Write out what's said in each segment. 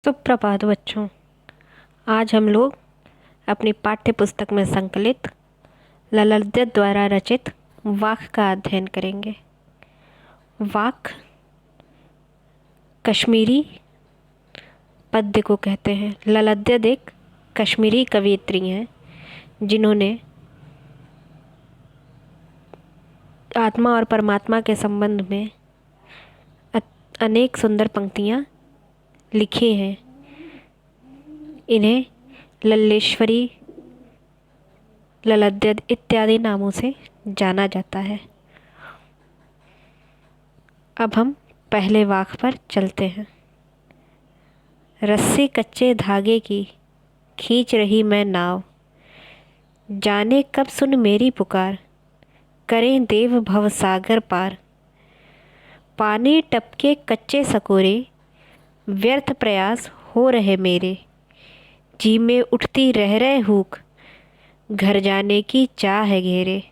सुप्रभात बच्चों। आज हम लोग अपनी पाठ्य पुस्तक में संकलित ललद्य द्वारा रचित वाक्य का अध्ययन करेंगे। वाक्य कश्मीरी पद्य को कहते हैं। ललद्य एक कश्मीरी कवयित्री हैं जिन्होंने आत्मा और परमात्मा के संबंध में अनेक सुंदर पंक्तियाँ लिखी हैं। इन्हें लल्लेश्वरी, ललद्य इत्यादि नामों से जाना जाता है। अब हम पहले वाक्य पर चलते हैं। रस्सी कच्चे धागे की खींच रही मैं नाव, जाने कब सुन मेरी पुकार, करें देव भव सागर पार। पानी टपके कच्चे सकोरे, व्यर्थ प्रयास हो रहे मेरे, जी में उठती रह रहे हुक, घर जाने की चाह है घेरे।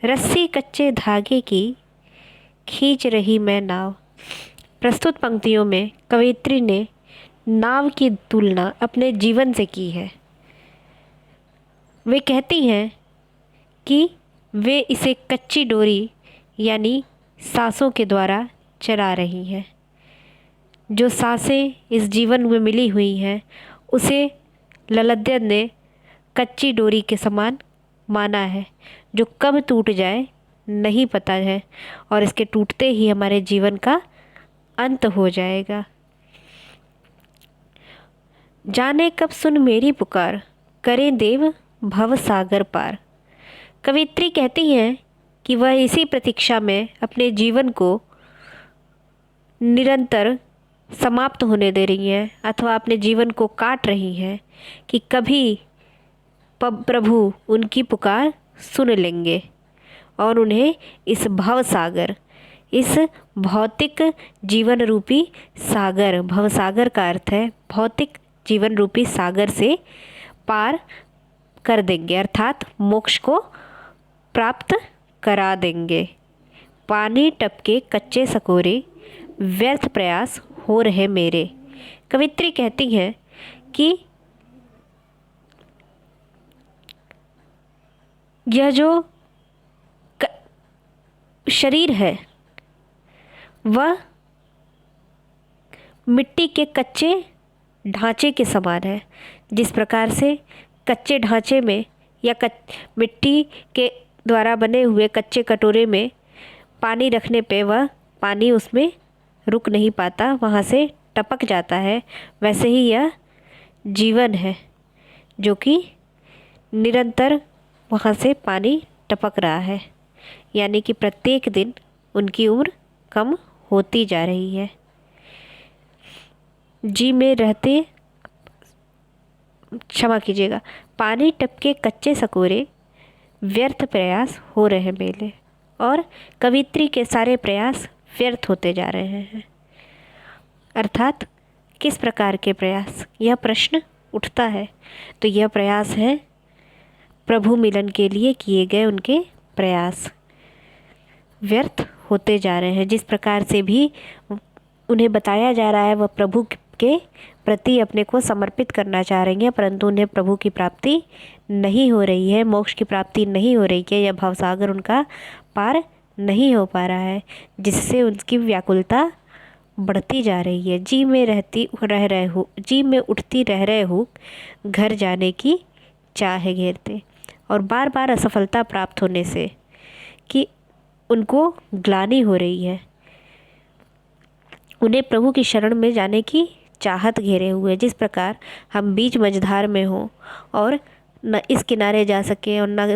रस्सी कच्चे धागे की खींच रही मैं नाव। प्रस्तुत पंक्तियों में कवयित्री ने नाव की तुलना अपने जीवन से की है। वे कहती हैं कि वे इसे कच्ची डोरी यानी सांसों के द्वारा चला रही हैं। जो सांसें इस जीवन में मिली हुई हैं उसे ललद्य ने कच्ची डोरी के समान माना है, जो कब टूट जाए नहीं पता है और इसके टूटते ही हमारे जीवन का अंत हो जाएगा। जाने कब सुन मेरी पुकार, करें देव भव सागर पार। कवयित्री कहती हैं कि वह इसी प्रतीक्षा में अपने जीवन को निरंतर समाप्त होने दे रही हैं अथवा अपने जीवन को काट रही हैं कि कभी प्रभु उनकी पुकार सुन लेंगे और उन्हें इस भव सागर, इस भौतिक जीवन रूपी सागर, भव सागर का अर्थ है भौतिक जीवन रूपी सागर से पार कर देंगे, अर्थात मोक्ष को प्राप्त करा देंगे। पानी टपके कच्चे सकोरे, व्यर्थ प्रयास हो रहे मेरे। कवयित्री कहती हैं कि यह जो शरीर है वह मिट्टी के कच्चे ढांचे के समान है। जिस प्रकार से कच्चे ढांचे में या मिट्टी के द्वारा बने हुए कच्चे कटोरे में पानी रखने पे वह पानी उसमें रुक नहीं पाता, वहाँ से टपक जाता है, वैसे ही यह जीवन है जो कि निरंतर वहाँ से पानी टपक रहा है, यानी कि प्रत्येक दिन उनकी उम्र कम होती जा रही है। जी में रहते, क्षमा कीजिएगा, पानी टपके कच्चे सकोरे, व्यर्थ प्रयास हो रहे मेरे। और कवयित्री के सारे प्रयास व्यर्थ होते जा रहे हैं। अर्थात किस प्रकार के प्रयास, यह प्रश्न उठता है। तो यह प्रयास है प्रभु मिलन के लिए किए गए उनके प्रयास व्यर्थ होते जा रहे हैं। जिस प्रकार से भी उन्हें बताया जा रहा है वह प्रभु के प्रति अपने को समर्पित करना चाह रही हैं, परंतु उन्हें प्रभु की प्राप्ति नहीं हो रही है, मोक्ष की प्राप्ति नहीं हो रही है, यह भवसागर उनका पार नहीं हो पा रहा है, जिससे उनकी व्याकुलता बढ़ती जा रही है। जी में उठती रह रहे हो, घर जाने की चाह घेरते। और बार बार असफलता प्राप्त होने से कि उनको ग्लानि हो रही है, उन्हें प्रभु की शरण में जाने की चाहत घेरे हुए। जिस प्रकार हम बीच मझधार में हो और न इस किनारे जा सके और न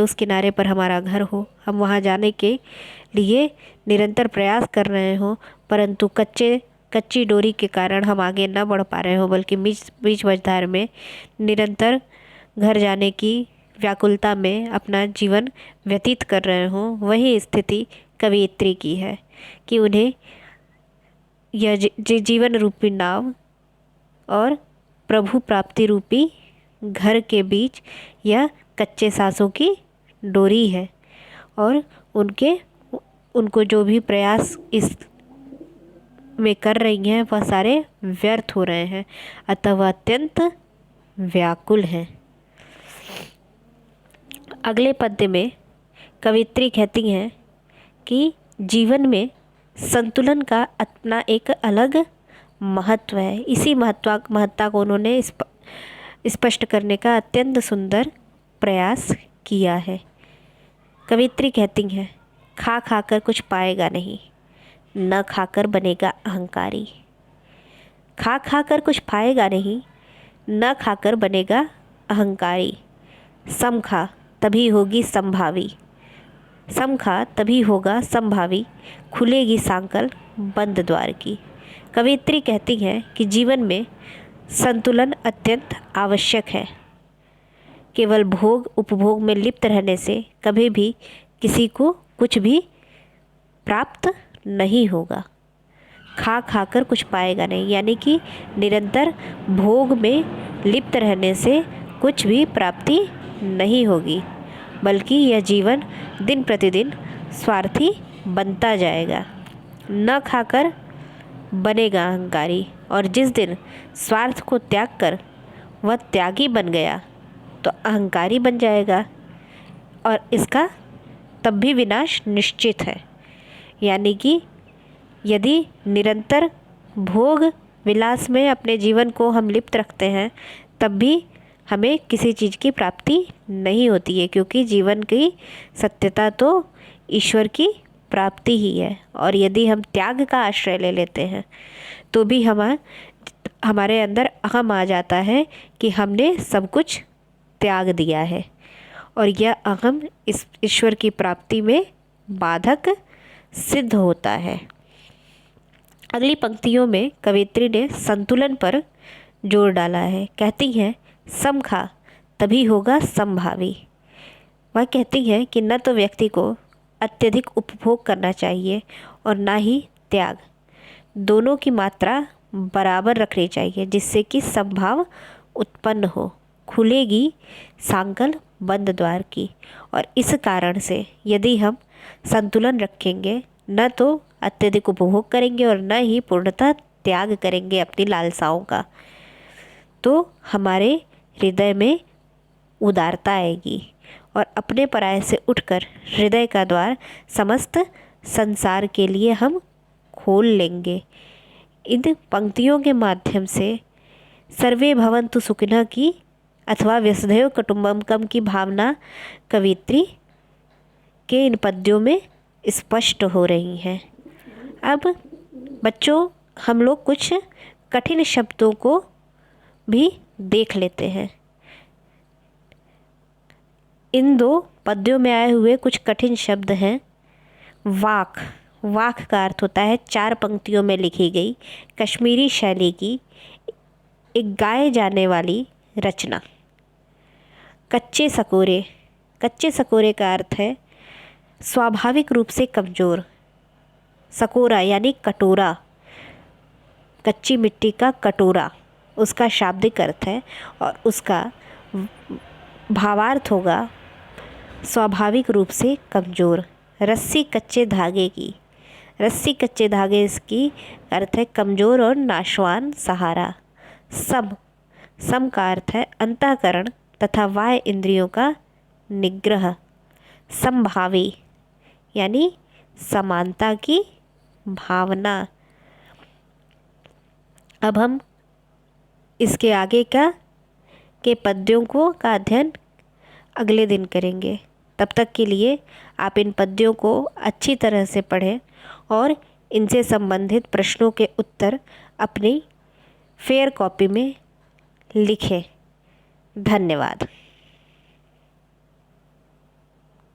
उस किनारे पर हमारा घर हो, हम वहाँ जाने के लिए निरंतर प्रयास कर रहे हो, परंतु कच्ची डोरी के कारण हम आगे न बढ़ पा रहे हो, बल्कि बीच मझधार में निरंतर घर जाने की व्याकुलता में अपना जीवन व्यतीत कर रहे हो। वही स्थिति कवयित्री की है कि उन्हें यह जीवन रूपी नाव और प्रभु प्राप्ति रूपी घर के बीच यह कच्चे सांसों की डोरी है और उनको जो भी प्रयास इस में कर रही हैं वह सारे व्यर्थ हो रहे हैं, अतः वह अत्यंत व्याकुल हैं। अगले पद्य में कवित्री कहती हैं कि जीवन में संतुलन का अपना एक अलग महत्व है। इसी महत्ता को उन्होंने स्पष्ट करने का अत्यंत सुंदर प्रयास किया है। कवित्री कहती हैं, खा खाकर कुछ पाएगा नहीं, न खाकर बनेगा अहंकारी। खा खाकर कुछ पाएगा नहीं, न खाकर बनेगा अहंकारी। सम खा तभी होगी संभावी, सम खा तभी होगा संभावी, खुलेगी सांकल बंद द्वार की। कवित्री कहती हैं कि जीवन में संतुलन अत्यंत आवश्यक है। केवल भोग उपभोग में लिप्त रहने से कभी भी किसी को कुछ भी प्राप्त नहीं होगा। खा खाकर कुछ पाएगा नहीं, यानी कि निरंतर भोग में लिप्त रहने से कुछ भी प्राप्ति नहीं होगी, बल्कि यह जीवन दिन प्रतिदिन स्वार्थी बनता जाएगा। न खाकर बनेगा अहंकारी, और जिस दिन स्वार्थ को त्याग कर वह त्यागी बन गया तो अहंकारी बन जाएगा, और इसका तब भी विनाश निश्चित है। यानी कि यदि निरंतर भोग विलास में अपने जीवन को हम लिप्त रखते हैं तब भी हमें किसी चीज़ की प्राप्ति नहीं होती है, क्योंकि जीवन की सत्यता तो ईश्वर की प्राप्ति ही है। और यदि हम त्याग का आश्रय ले लेते हैं तो भी हमारे अंदर अहम आ जाता है कि हमने सब कुछ त्याग दिया है, और यह अहम इस ईश्वर की प्राप्ति में बाधक सिद्ध होता है। अगली पंक्तियों में कवित्री ने संतुलन पर जोर डाला है। कहती हैं, सम खा तभी होगा समभावी। वह कहती हैं कि न तो व्यक्ति को अत्यधिक उपभोग करना चाहिए और ना ही त्याग, दोनों की मात्रा बराबर रखनी चाहिए, जिससे कि समभाव उत्पन्न हो। खुलेगी सांकल बंद द्वार की। और इस कारण से यदि हम संतुलन रखेंगे, न तो अत्यधिक उपभोग करेंगे और न ही पूर्णतः त्याग करेंगे अपनी लालसाओं का, तो हमारे हृदय में उदारता आएगी और अपने पराये से उठकर हृदय का द्वार समस्त संसार के लिए हम खोल लेंगे। इन पंक्तियों के माध्यम से सर्वे भवन्तु सुखिनः की अथवा वसुधैव कुटुम्बकम की भावना कवित्री के इन पद्यों में स्पष्ट हो रही हैं। अब बच्चों, हम लोग कुछ कठिन शब्दों को भी देख लेते हैं। इन दो पद्यों में आए हुए कुछ कठिन शब्द हैं। वाक, वाक का अर्थ होता है 4 पंक्तियों में लिखी गई कश्मीरी शैली की एक गाए जाने वाली रचना। कच्चे सकोरे, कच्चे सकोरे का अर्थ है स्वाभाविक रूप से कमज़ोर। सकोरा यानी कटोरा, कच्ची मिट्टी का कटोरा उसका शाब्दिक अर्थ है, और उसका भावार्थ होगा स्वाभाविक रूप से कमज़ोर। रस्सी कच्चे धागे की, रस्सी कच्चे धागे इसकी अर्थ है कमज़ोर और नाशवान सहारा। सम, सम का अर्थ है अंतःकरण तथा बाह्य इंद्रियों का निग्रह। समभावी यानी समानता की भावना। अब हम इसके आगे के पद्यों का अध्ययन अगले दिन करेंगे। तब तक के लिए आप इन पद्यों को अच्छी तरह से पढ़ें और इनसे संबंधित प्रश्नों के उत्तर अपनी फेयर कॉपी में लिखें। धन्यवाद।